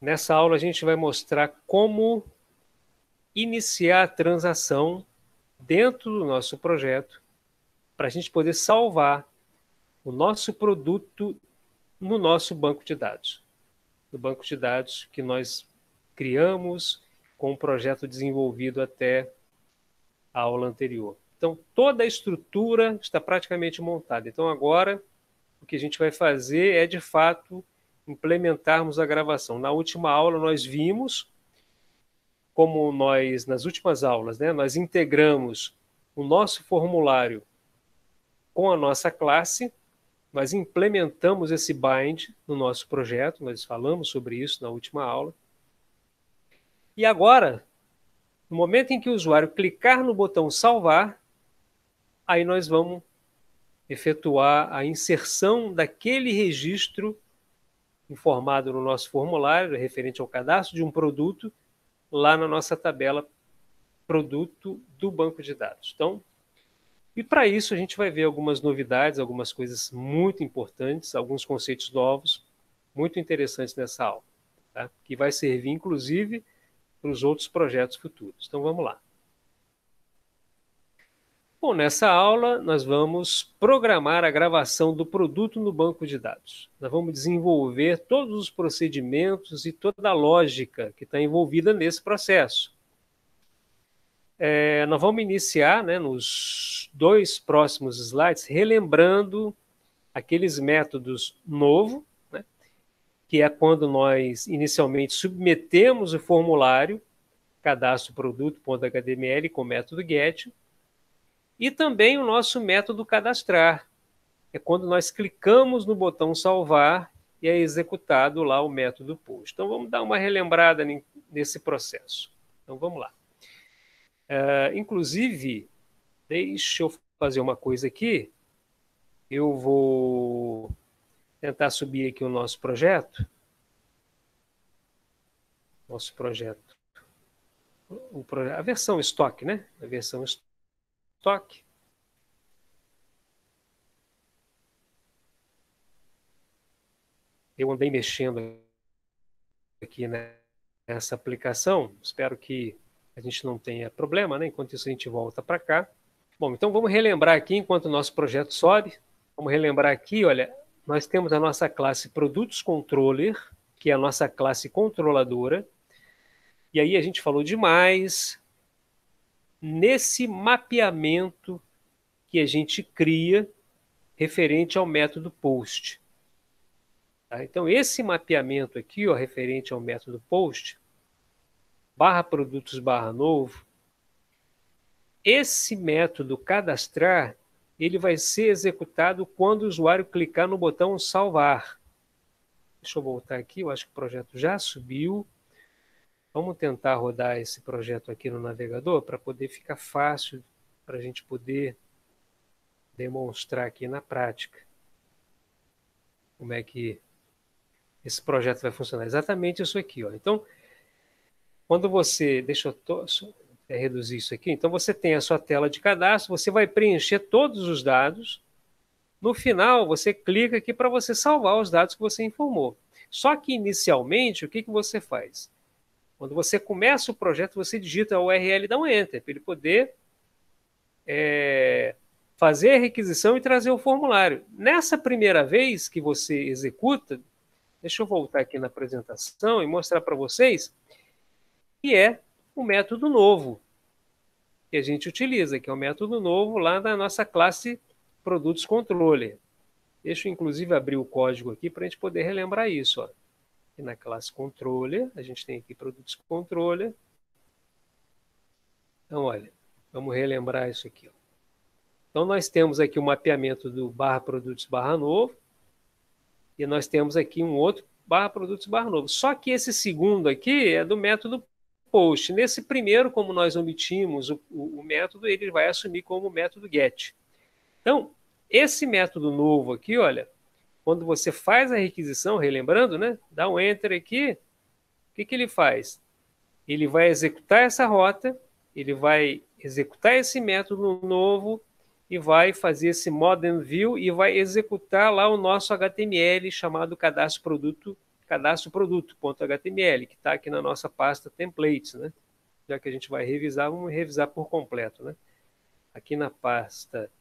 Nessa aula a gente vai mostrar como iniciar a transação dentro do nosso projeto para a gente poder salvar o nosso produto no nosso banco de dados. No banco de dados que nós criamos com o projeto desenvolvido até a aula anterior. Então, toda a estrutura está praticamente montada. Então, agora, o que a gente vai fazer é, de fato, implementarmos a gravação. Na última aula, nós vimos como nós, nas últimas aulas, né, nós integramos o nosso formulário com a nossa classe, nós implementamos esse bind no nosso projeto, nós falamos sobre isso na última aula. E agora, no momento em que o usuário clicar no botão salvar, aí nós vamos efetuar a inserção daquele registro informado no nosso formulário, referente ao cadastro de um produto, lá na nossa tabela produto do banco de dados. Então, e para isso a gente vai ver algumas novidades, algumas coisas muito importantes, alguns conceitos novos, muito interessantes nessa aula, tá? Que vai servir, inclusive, para os outros projetos futuros. Então, vamos lá. Bom, nessa aula nós vamos programar a gravação do produto no banco de dados. Nós vamos desenvolver todos os procedimentos e toda a lógica que está envolvida nesse processo. Nós vamos iniciar, né, nos dois próximos slides, relembrando aqueles métodos novo, né, que é quando nós inicialmente submetemos o formulário, cadastro produto.html com o método get, e também o nosso método cadastrar. É quando nós clicamos no botão salvar e é executado lá o método post. Então, vamos dar uma relembrada nesse processo. Então, vamos lá. Inclusive, deixa eu fazer uma coisa aqui. Eu vou tentar subir aqui o nosso projeto. Nosso projeto. A versão estoque, né? A versão estoque. Eu andei mexendo aqui nessa aplicação. Espero que a gente não tenha problema, né? Enquanto isso, a gente volta para cá. Bom, então vamos relembrar aqui, enquanto o nosso projeto sobe. Vamos relembrar aqui, olha, nós temos a nossa classe Produtos Controller, que é a nossa classe controladora. E aí a gente falou demais nesse mapeamento que a gente cria referente ao método post. Tá? Então, esse mapeamento aqui, ó, referente ao método post, barra produtos barra novo, esse método cadastrar, ele vai ser executado quando o usuário clicar no botão salvar. Deixa eu voltar aqui, eu acho que o projeto já subiu. Vamos tentar rodar esse projeto aqui no navegador para poder ficar fácil para a gente poder demonstrar aqui na prática como é que esse projeto vai funcionar. Exatamente isso aqui, ó. Então, quando você... Deixa eu reduzir isso aqui. Então, você tem a sua tela de cadastro, você vai preencher todos os dados. No final, você clica aqui para você salvar os dados que você informou. Só que, inicialmente, o que você faz? Quando você começa o projeto, você digita a URL e dá um Enter, para ele poder fazer a requisição e trazer o formulário. Nessa primeira vez que você executa, deixa eu voltar aqui na apresentação e mostrar para vocês que é o método novo que a gente utiliza, que é o método novo lá da nossa classe Produtos Controller. Deixa eu, inclusive, abrir o código aqui para a gente poder relembrar isso. Ó. E na classe Controller, a gente tem aqui Produtos Controller. Então, olha, vamos relembrar isso aqui. Ó. Então, nós temos aqui o mapeamento do barra produtos barra novo, e nós temos aqui um outro barra produtos barra novo. Só que esse segundo aqui é do método post. Nesse primeiro, como nós omitimos o método, ele vai assumir como método get. Então, esse método novo aqui, olha, quando você faz a requisição, relembrando, né? Dá um enter aqui, o que ele faz? Ele vai executar essa rota, ele vai executar esse método novo e vai fazer esse modern view e vai executar lá o nosso HTML chamado cadastro produto cadastro produto.html, que está aqui na nossa pasta templates, né? Já que a gente vai revisar, vamos revisar por completo, né? Aqui na pasta,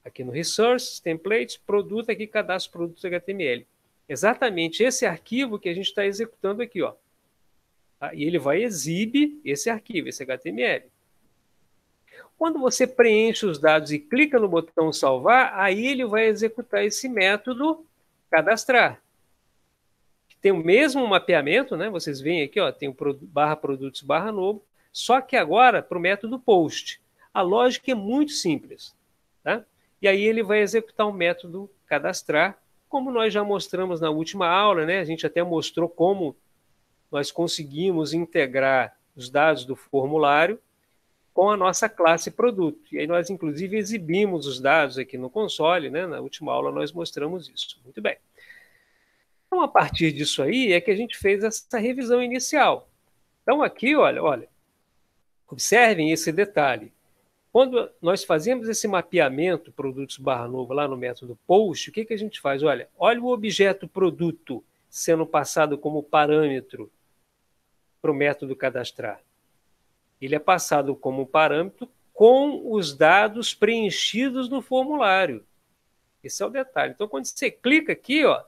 aqui no Resources, Templates, Produto, aqui cadastro produto.html. Exatamente esse arquivo que a gente está executando aqui, ó. E ele vai exibir esse arquivo, esse HTML. Quando você preenche os dados e clica no botão salvar, aí ele vai executar esse método cadastrar. Tem o mesmo mapeamento, né? Vocês veem aqui, ó, tem o barra produtos barra novo, só que agora para o método post. A lógica é muito simples, tá? E aí ele vai executar o método cadastrar, como nós já mostramos na última aula, né? A gente até mostrou como nós conseguimos integrar os dados do formulário com a nossa classe produto. E aí nós, inclusive, exibimos os dados aqui no console, né? Na última aula nós mostramos isso. Muito bem. Então, a partir disso aí é que a gente fez essa revisão inicial. Então, aqui, olha, observem esse detalhe. Quando nós fazemos esse mapeamento produtos barra novo lá no método post, o que a gente faz? Olha o objeto produto sendo passado como parâmetro para o método cadastrar. Ele é passado como parâmetro com os dados preenchidos no formulário. Esse é o detalhe. Então, quando você clica aqui, ó,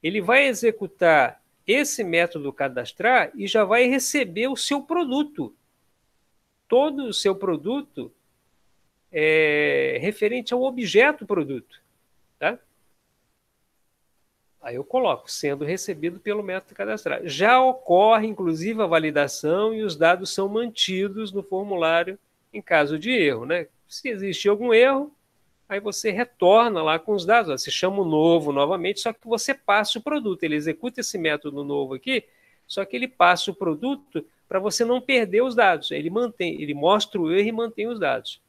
ele vai executar esse método cadastrar e já vai receber o seu produto. Todo o seu produto é referente ao objeto produto. Tá? Aí eu coloco, sendo recebido pelo método cadastrar. Já ocorre, inclusive, a validação e os dados são mantidos no formulário em caso de erro. Né? Se existir algum erro, aí você retorna lá com os dados. Ó, você chama o novo novamente, só que você passa o produto. Ele executa esse método novo aqui, só que ele passa o produto para você não perder os dados. Ele mostra o erro e mantém os dados.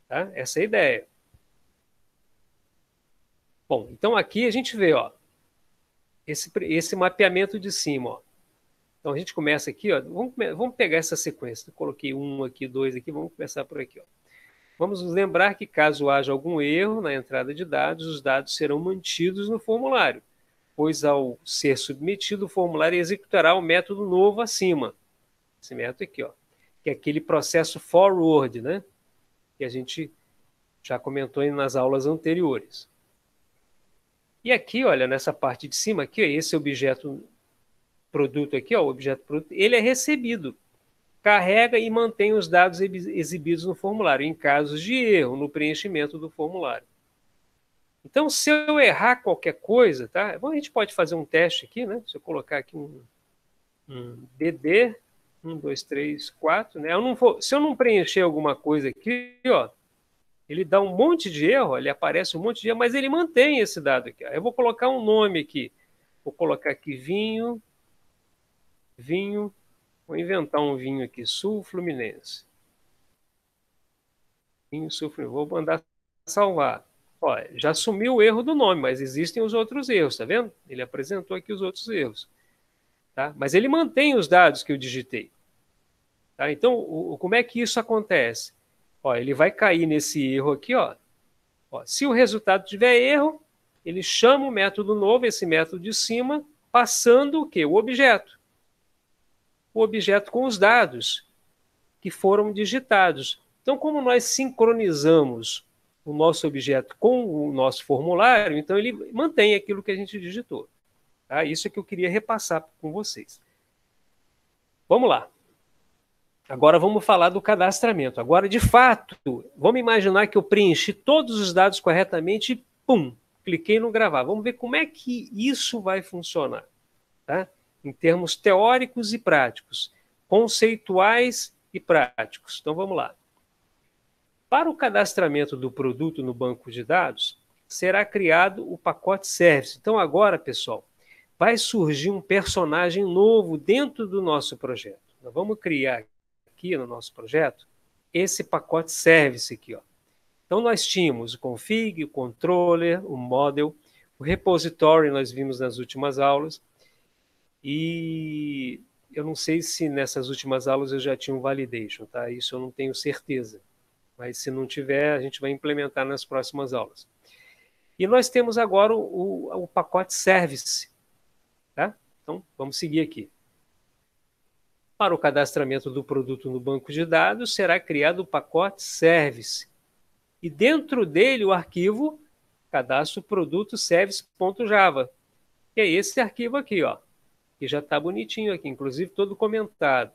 Tá? Essa é a ideia. Bom, então aqui a gente vê, ó, esse mapeamento de cima. Ó. Então a gente começa aqui, ó, vamos pegar essa sequência. Eu coloquei 1 aqui, 2 aqui, vamos começar por aqui. Ó. Vamos nos lembrar que caso haja algum erro na entrada de dados, os dados serão mantidos no formulário, pois ao ser submetido, o formulário executará o método novo acima. Esse método aqui, ó, que é aquele processo forward, né? Que a gente já comentou nas aulas anteriores. E aqui, olha, nessa parte de cima, aqui, ó, esse objeto produto aqui, ó, o objeto produto, ele é recebido. Carrega e mantém os dados exibidos no formulário, em casos de erro no preenchimento do formulário. Então, se eu errar qualquer coisa, tá? Bom, a gente pode fazer um teste aqui, né? Se eu colocar aqui um DD, 1, 2, 3, 4, né? Se eu não preencher alguma coisa aqui, ó, ele dá um monte de erro, ele aparece um monte de erro, mas ele mantém esse dado aqui. Ó. Eu vou colocar um nome aqui. Vou colocar aqui vinho. Vou inventar um vinho aqui, Sul Fluminense. Vinho Sul Fluminense. Vou mandar salvar. Ó, já sumiu o erro do nome, mas existem os outros erros, tá vendo? Ele apresentou aqui os outros erros. Tá? Mas ele mantém os dados que eu digitei. Tá? Então, como é que isso acontece? Ó, ele vai cair nesse erro aqui. Ó. Se o resultado tiver erro, ele chama o método novo, esse método de cima, passando o quê? O objeto. O objeto com os dados que foram digitados. Então, como nós sincronizamos o nosso objeto com o nosso formulário, então ele mantém aquilo que a gente digitou. Tá? Isso é que eu queria repassar com vocês. Vamos lá. Agora vamos falar do cadastramento. Agora, de fato, vamos imaginar que eu preenchi todos os dados corretamente e, pum, cliquei no gravar. Vamos ver como é que isso vai funcionar. Tá? Em termos teóricos e práticos, conceituais e práticos. Então, vamos lá. Para o cadastramento do produto no banco de dados, será criado o pacote service. Então, agora, pessoal, vai surgir um personagem novo dentro do nosso projeto. Nós vamos criar aqui no nosso projeto esse pacote service aqui. Ó. Então, nós tínhamos o config, o controller, o model, o repository, nós vimos nas últimas aulas, e eu não sei se nessas últimas aulas eu já tinha um validation, tá? Isso eu não tenho certeza. Mas se não tiver, a gente vai implementar nas próximas aulas. E nós temos agora o pacote service. Tá? Então, vamos seguir aqui. Para o cadastramento do produto no banco de dados, será criado o pacote service. E dentro dele o arquivo cadastro produto service.java. Que é esse arquivo aqui, ó, que já está bonitinho aqui, inclusive todo comentado.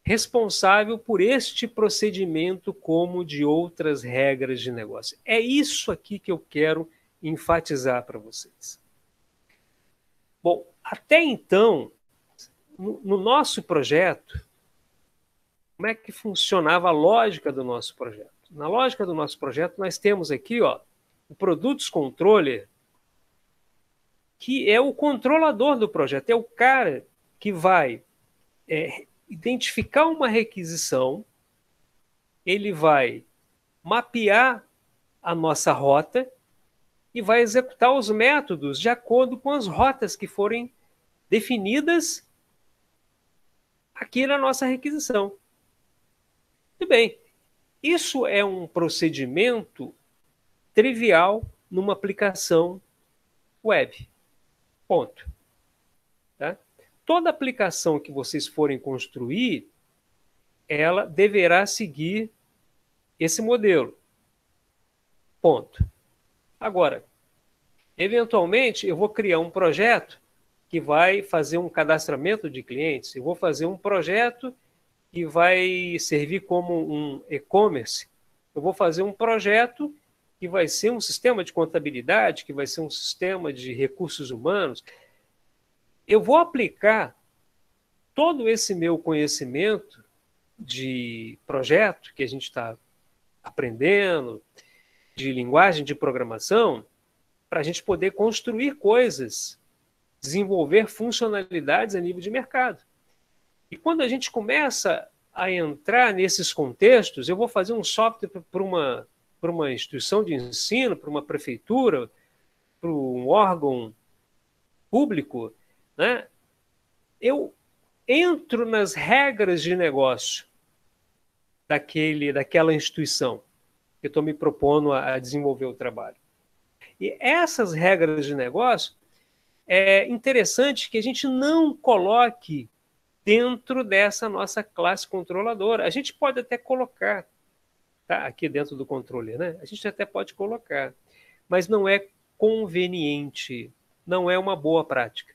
Responsável por este procedimento como de outras regras de negócio. É isso aqui que eu quero enfatizar para vocês. Bom, até então, no nosso projeto, como é que funcionava a lógica do nosso projeto? Na lógica do nosso projeto, nós temos aqui, ó, o Produtos Controller, que é o controlador do projeto, é o cara que vai identificar uma requisição, ele vai mapear a nossa rota e vai executar os métodos de acordo com as rotas que forem definidas aqui na nossa requisição. Muito bem, isso é um procedimento trivial numa aplicação web. Ponto. Tá? Toda aplicação que vocês forem construir, ela deverá seguir esse modelo. Ponto. Agora, eventualmente, eu vou criar um projeto que vai fazer um cadastramento de clientes, eu vou fazer um projeto que vai servir como um e-commerce, eu vou fazer um projeto que vai ser um sistema de contabilidade, que vai ser um sistema de recursos humanos. Eu vou aplicar todo esse meu conhecimento de projeto que a gente está aprendendo, de linguagem de programação, para a gente poder construir coisas, desenvolver funcionalidades a nível de mercado. E quando a gente começa a entrar nesses contextos, eu vou fazer um software para uma instituição de ensino, para uma prefeitura, para um órgão público, né? Eu entro nas regras de negócio daquela instituição que eu estou me propondo a desenvolver o trabalho. E essas regras de negócio, é interessante que a gente não coloque dentro dessa nossa classe controladora. A gente pode até colocar, tá? Aqui dentro do controle, né? A gente até pode colocar, mas não é conveniente, não é uma boa prática.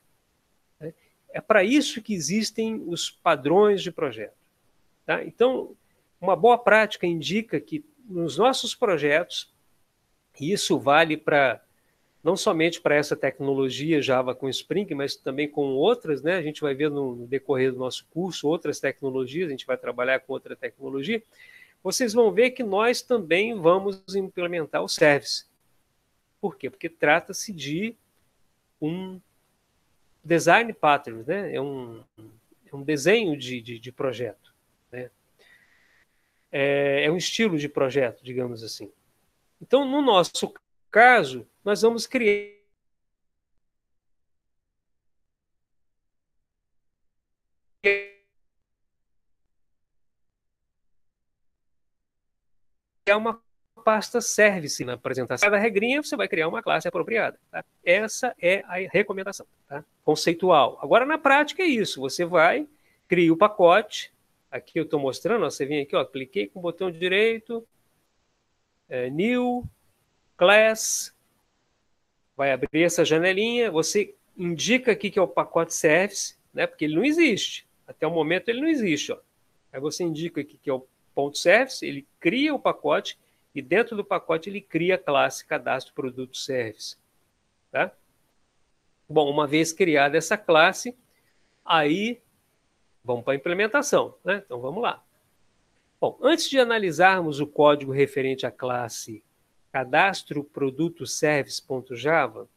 Né? É para isso que existem os padrões de projeto. Tá? Então, uma boa prática indica que nos nossos projetos, e isso vale para não somente para essa tecnologia Java com Spring, mas também com outras, né? A gente vai ver no decorrer do nosso curso outras tecnologias, a gente vai trabalhar com outra tecnologia. Vocês vão ver que nós também vamos implementar o service. Por quê? Porque trata-se de um design pattern, né? É um desenho de projeto. Né? É um estilo de projeto, digamos assim. Então, no nosso caso, nós vamos criar uma pasta service na apresentação. Cada regrinha você vai criar uma classe apropriada. Tá? Essa é a recomendação, tá? Conceitual. Agora, na prática, é isso. Você vai, cria o pacote. Aqui eu estou mostrando, ó, você vem aqui, ó, cliquei com o botão direito, New, Class, vai abrir essa janelinha, você indica aqui que é o pacote service, né, porque ele não existe. Até o momento ele não existe. Ó. Aí você indica aqui que é o ponto service, ele cria o pacote e dentro do pacote ele cria a classe cadastro produto service. Tá? Bom, uma vez criada essa classe, aí vamos para a implementação. Né? Então vamos lá. Bom, antes de analisarmos o código referente à classe cadastro produto service.java,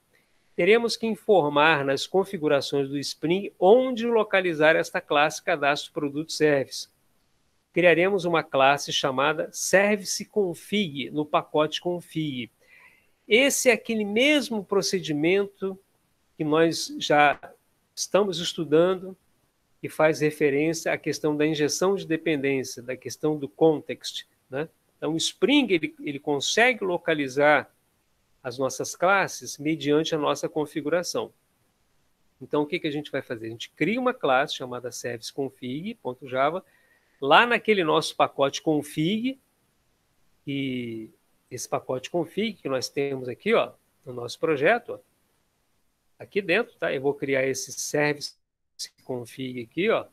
teremos que informar nas configurações do Spring onde localizar esta classe cadastro produto service. Criaremos uma classe chamada service config no pacote config. Esse é aquele mesmo procedimento que nós já estamos estudando, que faz referência à questão da injeção de dependência, da questão do context. Né? Então, o Spring ele consegue localizar as nossas classes mediante a nossa configuração. Então, o que que a gente vai fazer? A gente cria uma classe chamada serviceconfig.java, lá naquele nosso pacote config, e esse pacote config que nós temos aqui, ó, no nosso projeto, ó, aqui dentro, tá? Eu vou criar esse service config aqui, ó,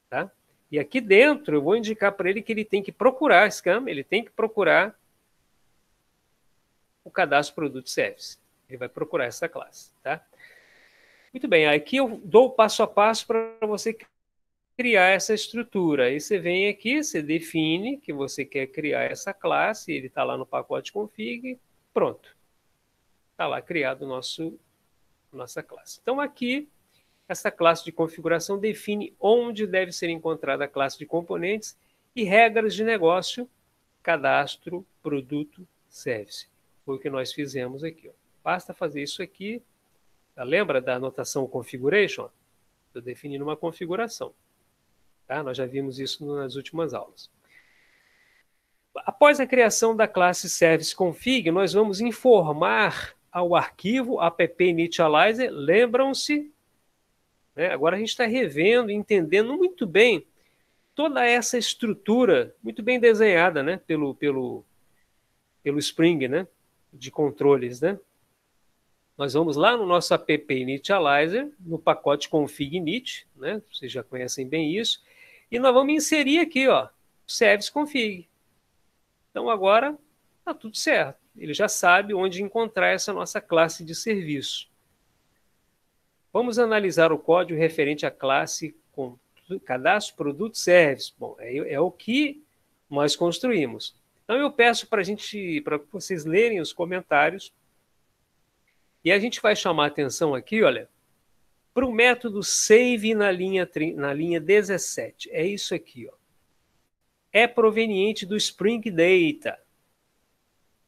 tá? E aqui dentro eu vou indicar para ele que ele tem que procurar Scam, ele tem que procurar o cadastro produto service. Ele vai procurar essa classe, tá? Muito bem, aqui eu dou o passo a passo para você criar essa estrutura. Aí você vem aqui, você define que você quer criar essa classe, ele está lá no pacote config, pronto. Está lá criado nossa classe. Então aqui, essa classe de configuração define onde deve ser encontrada a classe de componentes e regras de negócio, cadastro, produto, service. Foi o que nós fizemos aqui. Ó. Basta fazer isso aqui. Lembra da anotação configuration? Estou definindo uma configuração. Tá? Nós já vimos isso nas últimas aulas. Após a criação da classe serviceconfig, nós vamos informar ao arquivo app-initializer. Lembram-se? Né? Agora a gente está revendo, entendendo muito bem toda essa estrutura, muito bem desenhada, né? pelo Spring, né? De controles, né? Nós vamos lá no nosso app initializer, no pacote config init, né? Vocês já conhecem bem isso, e nós vamos inserir aqui, ó, service config. Então agora está tudo certo. Ele já sabe onde encontrar essa nossa classe de serviço. Vamos analisar o código referente à classe com cadastro produto service. Bom, é o que nós construímos. Então eu peço para vocês lerem os comentários e a gente vai chamar a atenção aqui, olha, para o método save na linha 17. É isso aqui, ó. É proveniente do Spring Data.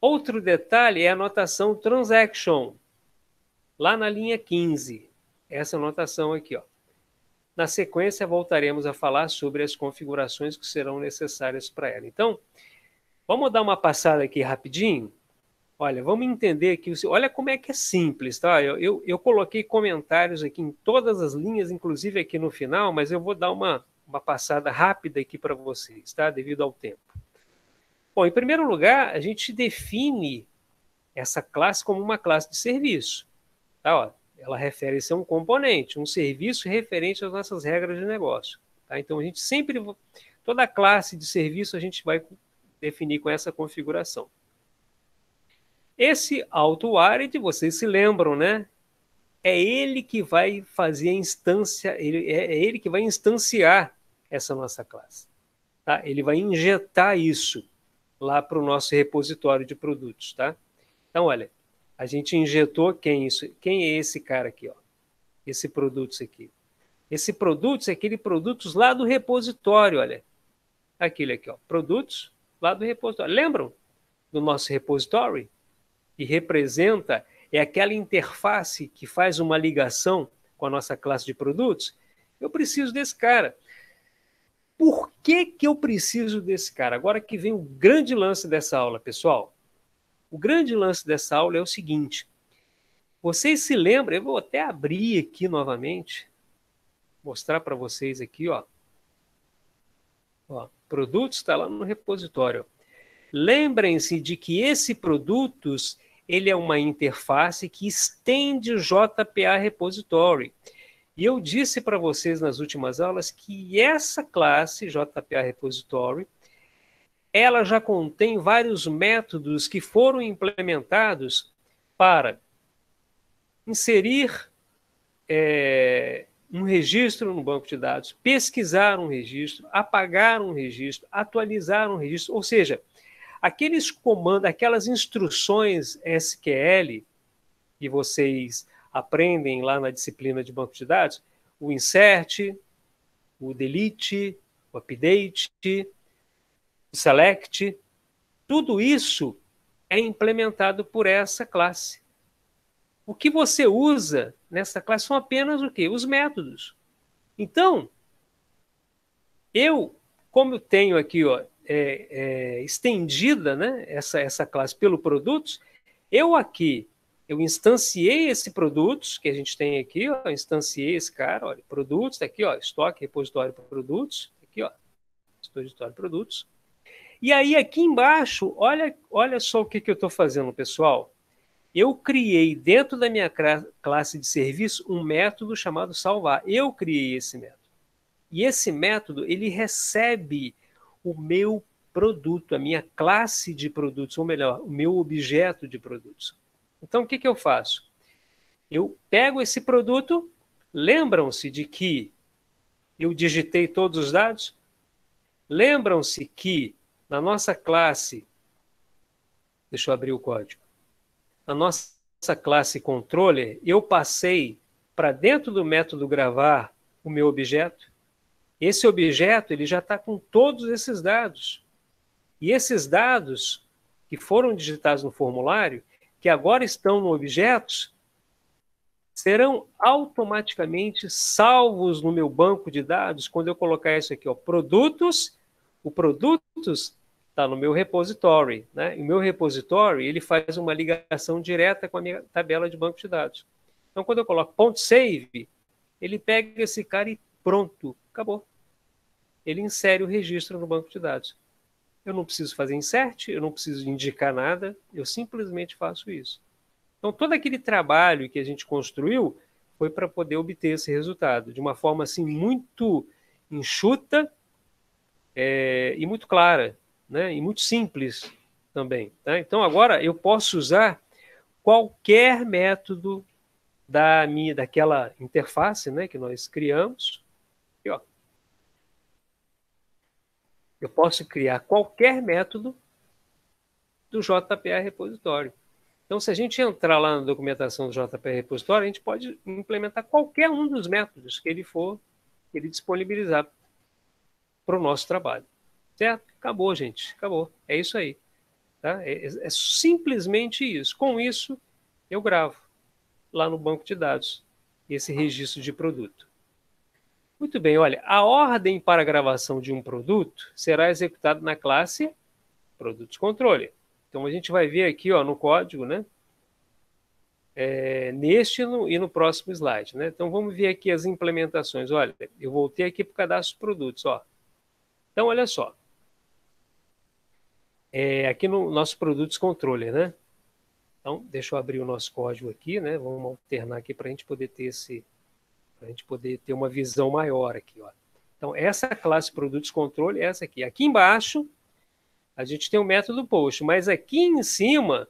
Outro detalhe é a notação transaction, lá na linha 15. Essa notação aqui, ó. Na sequência, voltaremos a falar sobre as configurações que serão necessárias para ela. Então, vamos dar uma passada aqui rapidinho. Olha, vamos entender aqui. Olha como é que é simples, tá? Eu coloquei comentários aqui em todas as linhas, inclusive aqui no final, mas eu vou dar uma passada rápida aqui para vocês, tá? Devido ao tempo. Bom, em primeiro lugar, a gente define essa classe como uma classe de serviço. Tá? Ó, ela refere-se a um componente, um serviço referente às nossas regras de negócio. Tá? Então, a gente sempre, toda classe de serviço a gente vai definir com essa configuração. Esse auto-arid, vocês se lembram, né? É ele que vai fazer a instância, é ele que vai instanciar essa nossa classe. Tá? Ele vai injetar isso lá para o nosso repositório de produtos. Tá? Então, olha, a gente injetou quem é esse cara aqui? Ó? Esse produtos aqui. Esse produtos é aquele produtos lá do repositório, olha. Aquele aqui, ó, produtos lá do repositório. Lembram do nosso repositório? Que representa, é aquela interface que faz uma ligação com a nossa classe de produtos. Eu preciso desse cara. Por que eu preciso desse cara? Agora que vem o grande lance dessa aula, pessoal. O grande lance dessa aula é o seguinte. Vocês se lembram, eu vou até abrir aqui novamente, mostrar para vocês aqui, ó. Ó, produtos está lá no repositório. Lembrem-se de que esse produtos ele é uma interface que estende o JPA Repository. E eu disse para vocês nas últimas aulas que essa classe JPA Repository, ela já contém vários métodos que foram implementados para inserir um registro no banco de dados, pesquisar um registro, apagar um registro, atualizar um registro, ou seja, aqueles comandos, aquelas instruções SQL que vocês aprendem lá na disciplina de banco de dados, o insert, o delete, o update, o select, tudo isso é implementado por essa classe. O que você usa nessa classe são apenas o quê? Os métodos. Então, como eu tenho aqui, ó, estendida, né, essa classe pelo produtos, eu aqui Eu instanciei esse produtos que a gente tem aqui, ó, instanciei esse cara, olha, produtos, tá aqui, ó, estoque, repositório para produtos, aqui, ó, repositório de produtos. E aí aqui embaixo, olha só o que eu estou fazendo, pessoal. Eu criei dentro da minha classe de serviço um método chamado salvar. Eu criei esse método. E esse método, ele recebe o meu produto, a minha classe de produtos, ou melhor, o meu objeto de produtos. Então, o que eu faço? Eu pego esse produto, lembram-se de que eu digitei todos os dados? Lembram-se que na nossa classe, deixa eu abrir o código, na nossa classe controller, eu passei para dentro do método gravar o meu objeto. Esse objeto ele já está com todos esses dados. E esses dados que foram digitados no formulário, que agora estão no objetos, serão automaticamente salvos no meu banco de dados quando eu colocar isso aqui, ó, produtos. O produtos está no meu repository, né? E o meu repository ele faz uma ligação direta com a minha tabela de banco de dados. Então, quando eu coloco .save, ele pega esse cara e pronto, acabou. Ele insere o registro no banco de dados. Eu não preciso fazer insert, eu não preciso indicar nada, eu simplesmente faço isso. Então, todo aquele trabalho que a gente construiu foi para poder obter esse resultado, de uma forma assim muito enxuta e muito clara, né? E muito simples também. Tá? Então, agora eu posso usar qualquer método daquela interface, né, que nós criamos. Aqui, ó. Eu posso criar qualquer método do JPA Repositório. Então, se a gente entrar lá na documentação do JPA Repositório, a gente pode implementar qualquer um dos métodos que ele disponibilizar para o nosso trabalho. Certo? Acabou, gente. Acabou. É isso aí. Tá? É simplesmente isso. Com isso, eu gravo lá no banco de dados esse registro de produto. Muito bem, olha, a ordem para a gravação de um produto será executada na classe Produtos Controle. Então, a gente vai ver aqui ó, no código, né? Neste e no próximo slide. Né? Então, vamos ver aqui as implementações. Olha, eu voltei aqui para o cadastro de produtos. Ó. Então, olha só. Aqui no nosso Produtos Controller, né? Então, deixa eu abrir o nosso código aqui, né? Vamos alternar aqui para a gente poder ter uma visão maior aqui, ó. Então, essa classe Produtos Controle é essa aqui. Aqui embaixo, a gente tem o método post, mas aqui em cima,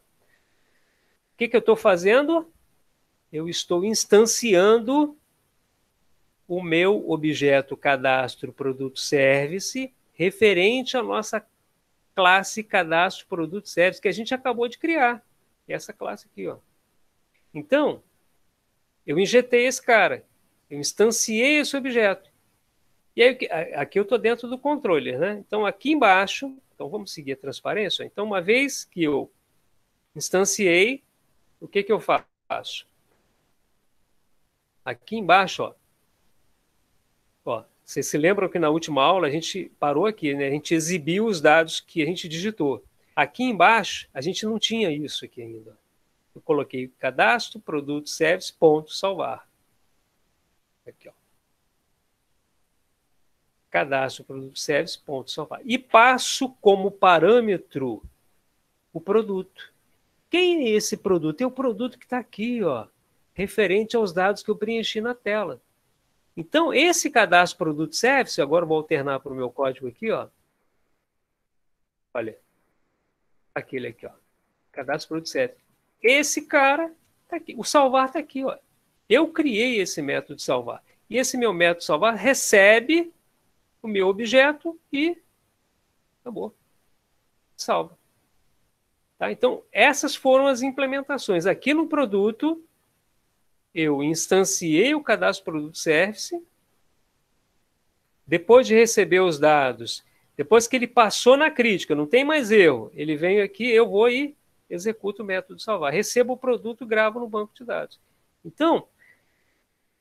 o que eu estou fazendo? Eu estou instanciando o meu objeto cadastro produto service referente à nossa classe cadastro produto service que a gente acabou de criar. Essa classe aqui, ó. Então, eu injetei esse cara, eu instanciei esse objeto. E aí, aqui eu estou dentro do controller, né? Então, aqui embaixo, então vamos seguir a transparência. Então, uma vez que eu instanciei, o que eu faço? Aqui embaixo, ó, vocês se lembram que na última aula a gente parou aqui, né? A gente exibiu os dados que a gente digitou. Aqui embaixo, a gente não tinha isso aqui ainda. Eu coloquei cadastro, produto, service, ponto, salvar. Aqui, ó. Cadastro, produto, service, ponto, salvar. E passo como parâmetro o produto. Quem é esse produto? É o produto que está aqui, ó, referente aos dados que eu preenchi na tela. Então, esse cadastro produto service, agora eu vou alternar para o meu código aqui, ó. Olha, aquele aqui, ó. Cadastro produto service. Esse cara está aqui. O salvar está aqui, ó. Eu criei esse método de salvar. E esse meu método de salvar recebe o meu objeto e acabou. Salva. Tá? Então, essas foram as implementações. Aqui no produto, eu instanciei o cadastro produto service. Depois de receber os dados, depois que ele passou na crítica, não tem mais erro, ele vem aqui, eu vou e executo o método de salvar. Recebo o produto e gravo no banco de dados. Então,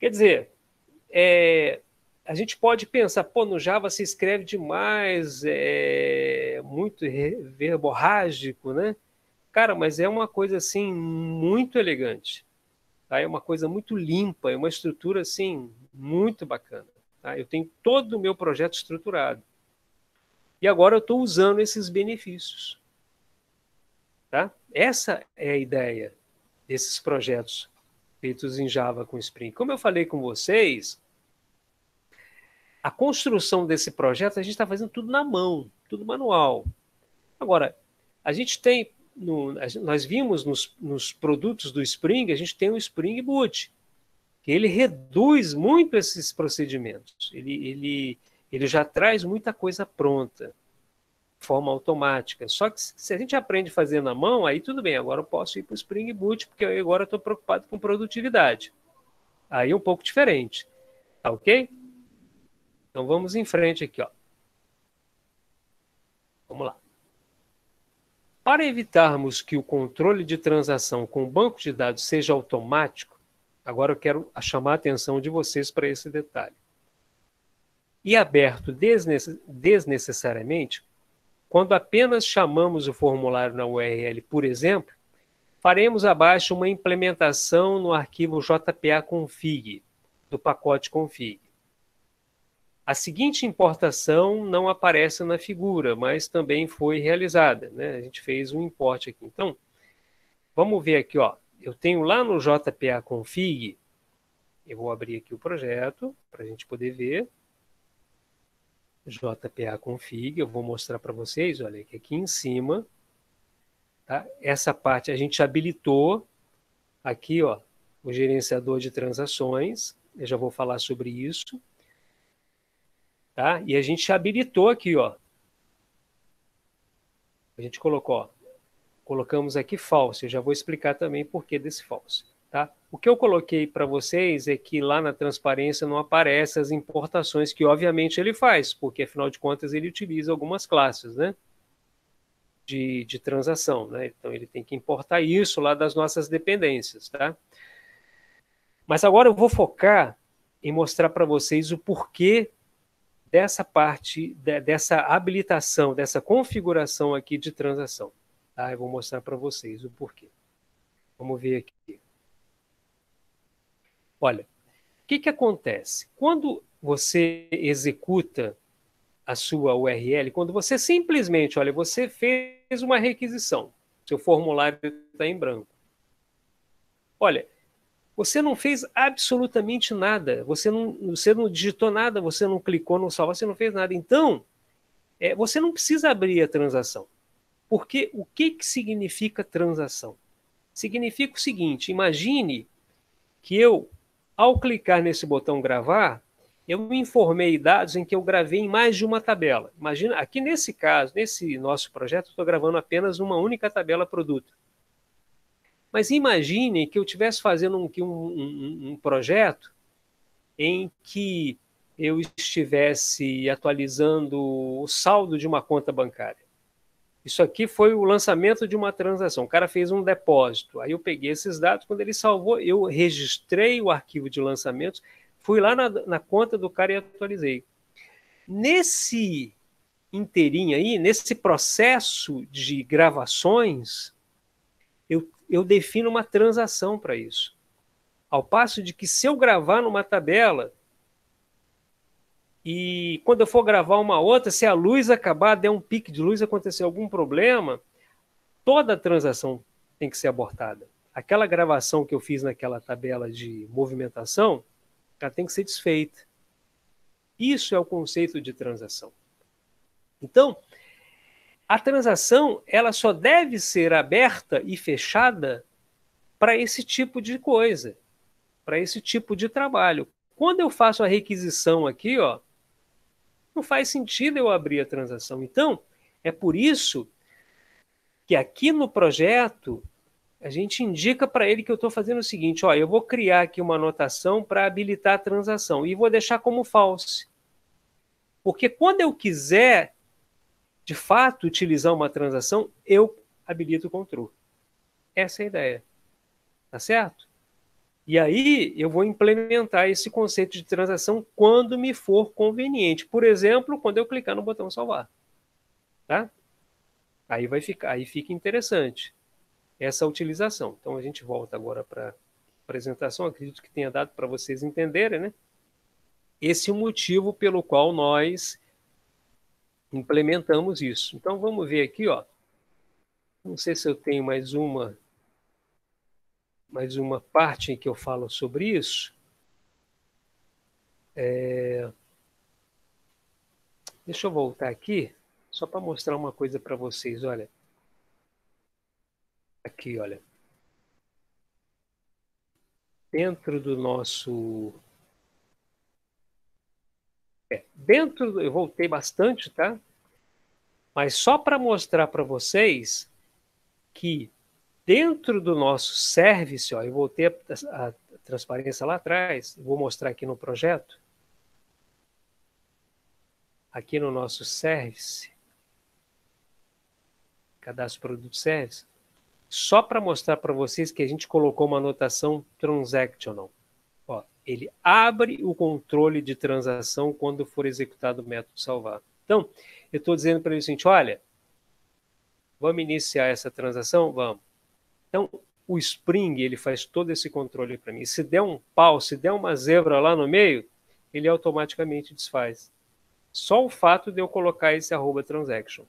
quer dizer, a gente pode pensar, pô, no Java se escreve demais, muito verborrágico, né? Cara, mas é uma coisa assim muito elegante, tá? É uma coisa muito limpa, é uma estrutura assim muito bacana, tá? Eu tenho todo o meu projeto estruturado. E agora eu estou usando esses benefícios, tá? Essa é a ideia desses projetos feitos em Java com Spring. Como eu falei com vocês, a construção desse projeto a gente está fazendo tudo na mão, tudo manual. Agora, a gente tem, nós vimos nos produtos do Spring, a gente tem o Spring Boot, que ele reduz muito esses procedimentos. Ele já traz muita coisa pronta, de forma automática. Só que se a gente aprende a fazer na mão, aí tudo bem, agora eu posso ir para o Spring Boot, porque eu agora estou preocupado com produtividade. Aí é um pouco diferente. Tá ok? Então vamos em frente aqui, ó. Vamos lá. Para evitarmos que o controle de transação com o banco de dados seja automático, agora eu quero chamar a atenção de vocês para esse detalhe. E aberto desnecessariamente, quando apenas chamamos o formulário na URL, por exemplo, faremos abaixo uma implementação no arquivo jpa-config, do pacote config. A seguinte importação não aparece na figura, mas também foi realizada, né? A gente fez um import aqui. Então, vamos ver aqui, ó. Eu tenho lá no jpa-config, eu vou abrir aqui o projeto para a gente poder ver. jpa-config, eu vou mostrar para vocês, olha aqui em cima, tá? Essa parte a gente habilitou aqui, ó, o gerenciador de transações. Eu já vou falar sobre isso. Tá? E a gente habilitou aqui, ó. A gente colocou, ó, colocamos aqui false. Eu já vou explicar também por que desse false. Tá? O que eu coloquei para vocês é que lá na transparência não aparecem as importações que obviamente ele faz, porque afinal de contas ele utiliza algumas classes, né? De transação, né? Então ele tem que importar isso lá das nossas dependências, tá? Mas agora eu vou focar em mostrar para vocês o porquê dessa parte, dessa habilitação, dessa configuração aqui de transação. Tá? Eu vou mostrar para vocês o porquê. Vamos ver aqui. Olha, o que acontece? Quando você executa a sua URL, quando você simplesmente, olha, você fez uma requisição, seu formulário está em branco. Olha, você não fez absolutamente nada, você não digitou nada, você não clicou no salvar, você não fez nada. Então, você não precisa abrir a transação. Porque o que significa transação? Significa o seguinte, imagine que eu, ao clicar nesse botão gravar, eu informei dados em que eu gravei em mais de uma tabela. Imagina, aqui nesse caso, nesse nosso projeto, eu estou gravando apenas uma única tabela produto. Mas imagine que eu estivesse fazendo um projeto em que eu estivesse atualizando o saldo de uma conta bancária. Isso aqui foi o lançamento de uma transação. O cara fez um depósito. Aí eu peguei esses dados, quando ele salvou, eu registrei o arquivo de lançamentos, fui lá na conta do cara e atualizei. Nesse inteirinho aí, nesse processo de gravações, eu defino uma transação para isso. Ao passo de que se eu gravar numa tabela e quando eu for gravar uma outra, se a luz acabar, der um pique de luz, acontecer algum problema, toda a transação tem que ser abortada. Aquela gravação que eu fiz naquela tabela de movimentação, ela tem que ser desfeita. Isso é o conceito de transação. Então, a transação ela só deve ser aberta e fechada para esse tipo de coisa, para esse tipo de trabalho. Quando eu faço a requisição aqui, ó, não faz sentido eu abrir a transação. Então, é por isso que aqui no projeto a gente indica para ele que eu estou fazendo o seguinte, ó, eu vou criar aqui uma anotação para habilitar a transação e vou deixar como false. Porque quando eu quiser, de fato, utilizar uma transação, eu habilito com true. Essa é a ideia. Tá certo? E aí eu vou implementar esse conceito de transação quando me for conveniente. Por exemplo, quando eu clicar no botão salvar. Tá? Aí fica interessante. essa utilização. Então, a gente volta agora para a apresentação, acredito que tenha dado para vocês entenderem, né? Esse é o motivo pelo qual nós implementamos isso. Então, vamos ver aqui, ó. Não sei se eu tenho mais uma parte em que eu falo sobre isso. Deixa eu voltar aqui, só para mostrar uma coisa para vocês, olha. Aqui, olha. Dentro do nosso... eu voltei bastante, tá? Mas só para mostrar para vocês que dentro do nosso service, ó, eu voltei a transparência lá atrás, vou mostrar aqui no projeto, aqui no nosso service, cadastro produto service, só para mostrar para vocês que a gente colocou uma anotação transactional. Ó, ele abre o controle de transação quando for executado o método salvar. Então, eu estou dizendo para ele o seguinte, olha, vamos iniciar essa transação? Vamos. Então, o Spring, ele faz todo esse controle para mim. Se der um pau, se der uma zebra lá no meio, ele automaticamente desfaz. Só o fato de eu colocar esse @transaction.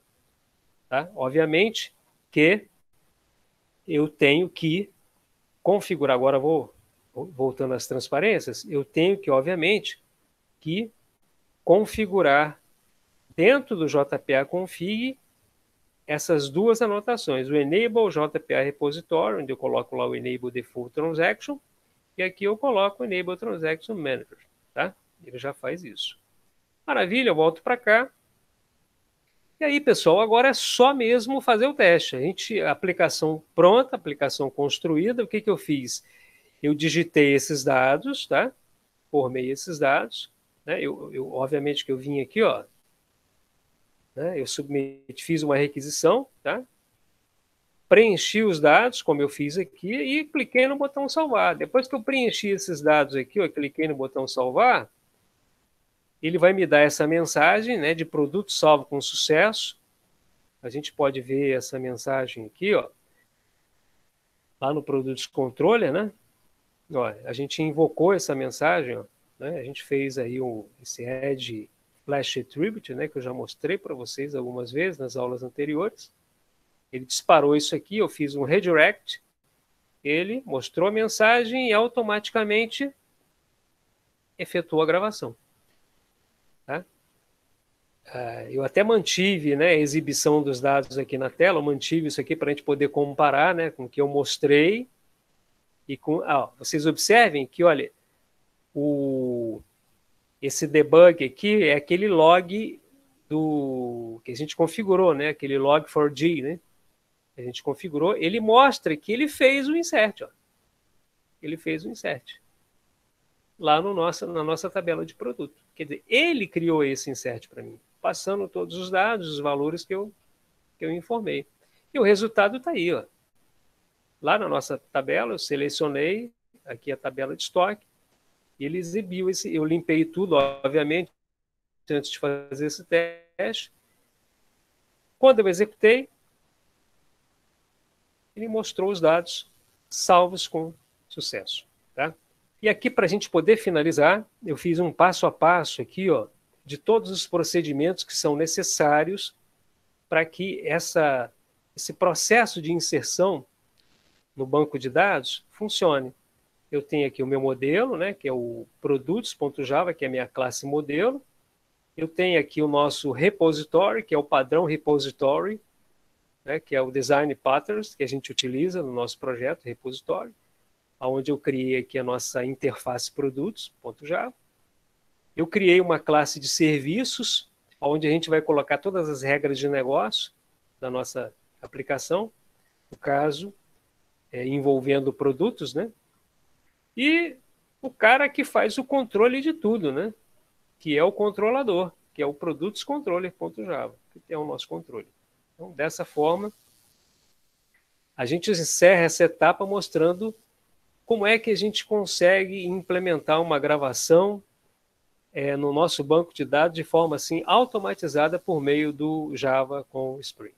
Tá? Obviamente que eu tenho que configurar, agora voltando às transparências, eu tenho que, obviamente, que configurar dentro do JPA config essas duas anotações, o enable JPA repository, onde eu coloco lá o enable default transaction, e aqui eu coloco o enable transaction manager, tá? Ele já faz isso. Maravilha, eu volto para cá. E aí, pessoal, agora é só mesmo fazer o teste. A aplicação pronta, aplicação construída, o que eu fiz? Eu digitei esses dados, tá? Formei esses dados, né? Obviamente que eu vim aqui, ó, né? Eu fiz uma requisição, tá? Preenchi os dados, como eu fiz aqui, e cliquei no botão salvar. Depois que eu preenchi esses dados aqui, eu cliquei no botão salvar, ele vai me dar essa mensagem, né, de produto salvo com sucesso. A gente pode ver essa mensagem aqui, ó, lá no Produtos Controller, né? Ó, a gente invocou essa mensagem, ó, né? A gente fez aí esse Edge Flash Attribute, né, que eu já mostrei para vocês algumas vezes nas aulas anteriores. Ele disparou isso aqui, eu fiz um redirect, ele mostrou a mensagem e automaticamente efetuou a gravação. Tá? Eu até mantive, né, a exibição dos dados aqui na tela, eu mantive isso aqui para a gente poder comparar, né, com o que eu mostrei. E com, vocês observem que, olha, esse debug aqui é aquele log que a gente configurou, né, aquele log4j, né, que a gente configurou, ele mostra que ele fez o insert, ó. Ele fez o insert lá na nossa tabela de produto. Quer dizer, ele criou esse insert para mim, passando todos os dados, os valores que eu informei. E o resultado está aí, ó. Lá na nossa tabela, eu selecionei aqui a tabela de estoque, e ele exibiu eu limpei tudo, obviamente, antes de fazer esse teste. Quando eu executei, ele mostrou os dados salvos com sucesso. Tá? E aqui, para a gente poder finalizar, eu fiz um passo a passo aqui, ó, de todos os procedimentos que são necessários para que esse processo de inserção no banco de dados funcione. Eu tenho aqui o meu modelo, né, que é o produtos.java, que é a minha classe modelo. Eu tenho aqui o nosso repository, que é o padrão repository, né, que é o design patterns que a gente utiliza no nosso projeto repository, onde eu criei aqui a nossa interface produtos.java. Eu criei uma classe de serviços, onde a gente vai colocar todas as regras de negócio da nossa aplicação, no caso, envolvendo produtos, né? E o cara que faz o controle de tudo, né? Que é o controlador, que é o produtos.controller.java, que é o nosso controle. Então, dessa forma, a gente encerra essa etapa mostrando como é que a gente consegue implementar uma gravação no nosso banco de dados de forma assim automatizada por meio do Java com Spring.